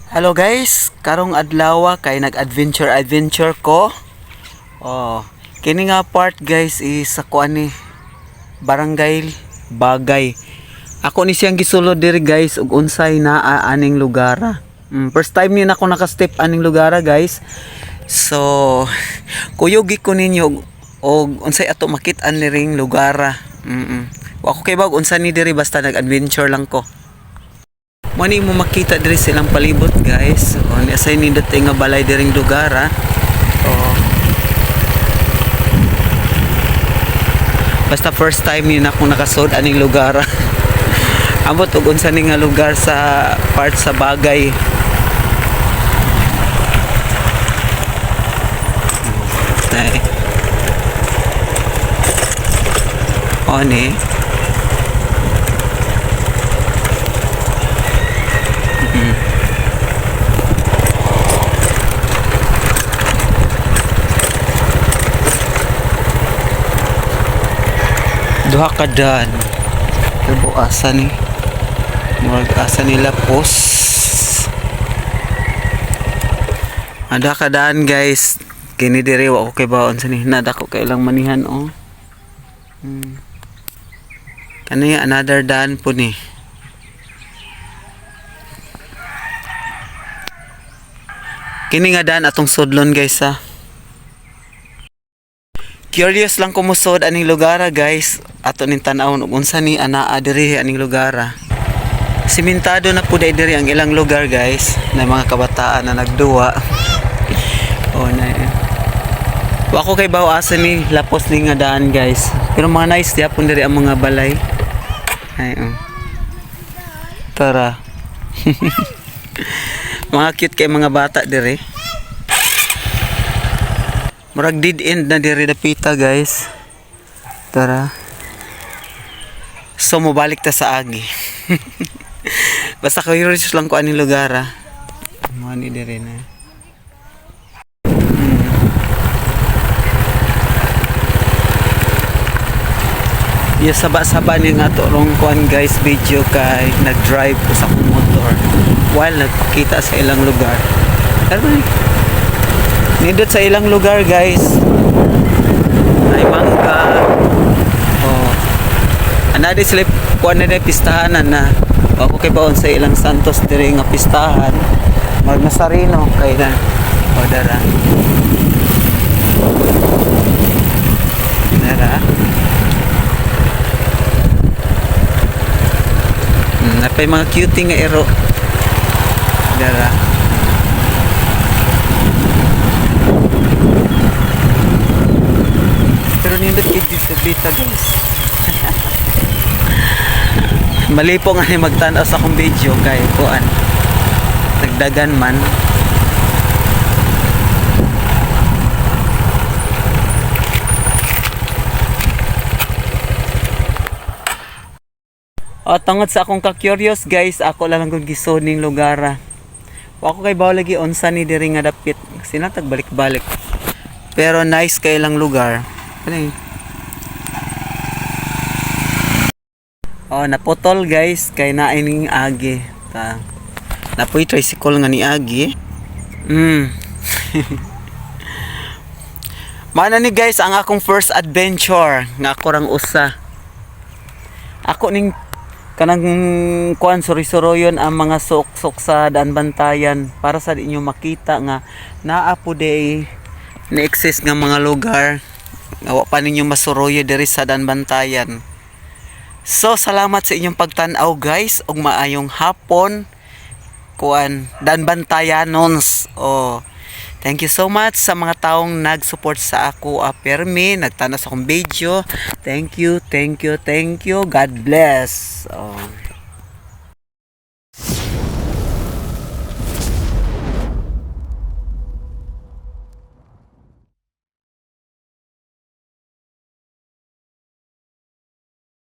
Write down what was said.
Hello guys, karong adlaw kay nag-adventure ko. Oh, kini nga part guys is sa kuan ni Barangay Bagay. Ako ni siyang gisulod diri guys ug unsay naa aning lugara. First time ni nako naka-step aning lugara guys. So, kuyogi ko ninyo og unsay ato makit-an ni ring lugara. Wa ko kay bag unsa ni diri basta nag-adventure lang ko. Mani mo makita diri silang palibot guys. O ni asay nindot nga balay diring lugar ha. Basta first time ni ako nakasod aning lugar. Ambot og unsa ni nga lugar sa part sa Bagay. Ay. O ni duha ka daan pero asa ni murag asa nila pos ada ka daan guys kini diri wa ko kay baon sa ni nadako kay lang manihan kani another daan po ni kini nga daan atong sudlon guys ha. Curious lang ko musod aning lugara guys. Ato ning tan-awon ug unsa ni anaa diri aning lugara. Simentado na pud diri ang ilang lugar guys. Na mga kabataan na nagduwa. Na. Wa ko kay baw asa ni lapos ni nga daan guys. Pero mga nice diapon diri ang mga balay. Ay Tara. Mga cute kay mga bata diri. Murag dead end na diri dapita guys. Tara. So mobalik ta sa agi. Basta curious lang ko aning lugar ha. Mo ni diri na. Ya saba-saba ni nga to rong kuan guys video kay nag-drive ko sa akong motor while nagpakita sa ilang lugar. Pero nindot sa ilang lugar guys ay mangga anadi sila kuan na pistahanan na ako kay baon sa ilang santos diri nga pistahan mag Nazareno kay na dara napay mga cute nga ero dara. Pero nindot kay bita guys. Mali po nga ni magtanaw sa akong video kay kuan nagdagan man. Tungod sa akong ka-curious guys, ako lang gud gisod ning lugar. Wa ko kay bawo lagi unsa ni diri nga dapit. Sinatag balik-balik. Pero nice kay lang lugar. Naputol guys kay naay ning agi. Napoy tricycle nga ni agi. Mana ni guys ang akong first adventure nga ako rang usa. Ako ning kanang kuan suri-suroyon ang mga sok-sok sa daan bantayan para sa inyo makita nga naa po day na-exist nga mga lugar nga wa pa ninyo masuroyo diri sa daan bantayan. So salamat sa inyong pagtan-aw guys ug maayong hapon kuan daan bantayanons. Thank you so much sa mga taong nag-support sa ako permi nagtanaw sa akong video. Thank you. God bless.